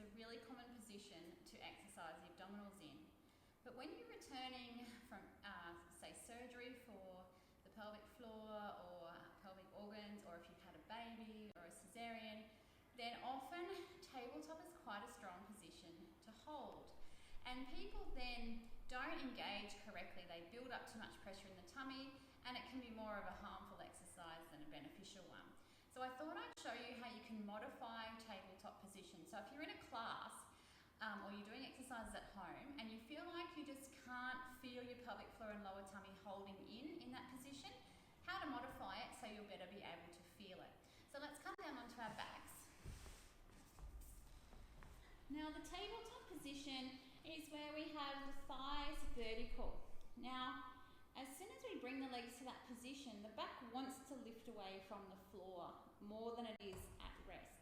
a really common position to exercise the abdominals in. But when you're returning from, say, surgery for the pelvic floor or pelvic organs, or if you've had a baby or a cesarean, then often tabletop is quite a strong position to hold. And people then don't engage correctly. They build up too much pressure in the tummy, and it can be more of a harmful exercise than a beneficial one. So I thought I'd show you how you can modify tabletop position. So if you're in a class or you're doing exercises at home and you feel like you just can't feel your pelvic floor and lower tummy holding in that position, how to modify it so you'll better be able to feel it. So let's come down onto our backs. Now the tabletop position is where we have the thighs vertical. Now, as soon as we bring the legs to that position, the back wants to lift away from the floor more than it is at rest.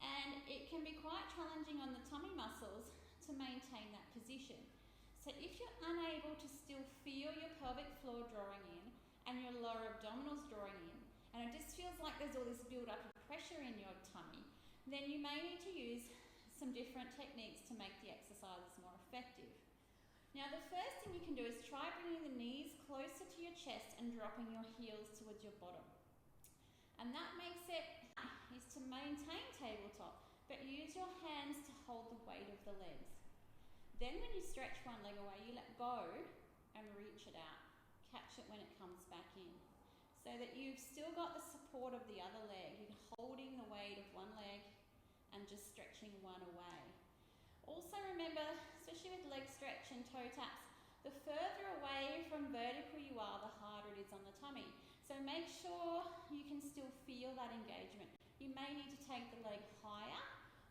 And it can be quite challenging on the tummy muscles to maintain that position. So if you're unable to still feel your pelvic floor drawing in and your lower abdominals drawing in, and it just feels like there's all this build up of pressure in your tummy, then you may need to use some different techniques to make the exercises more effective. Now the first thing you can do is try bringing the knees closer to your chest and dropping your heels towards your bottom. And that makes it is to maintain tabletop, but use your hands to hold the weight of the legs. Then when you stretch one leg away, you let go and reach it out. Catch it when it comes back in, so that you've still got the support of the other leg. You're holding the weight of one leg and just stretching one away. Also remember, especially with leg stretch and toe taps, the further away from vertical you are, the harder it is on the tummy. So make sure you can still feel that engagement. You may need to take the leg higher,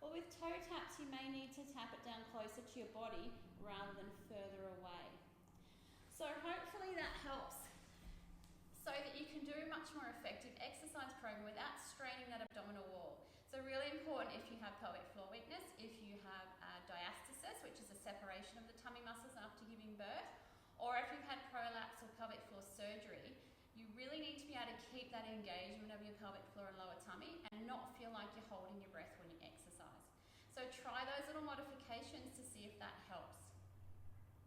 or with toe taps you may need to tap it down closer to your body rather than further away. So hopefully that helps, so that you can do a much more effective exercise program without straining that abdominal wall. So really important if you have pelvic floor weakness, if you have diastasis, which is a separation of the tummy muscles after giving birth, or if you've had prolapse or pelvic floor surgery, you really need to be able to keep that engagement of your pelvic floor and lower tummy and not feel like you're holding your breath when you exercise. So try those little modifications to see if that helps.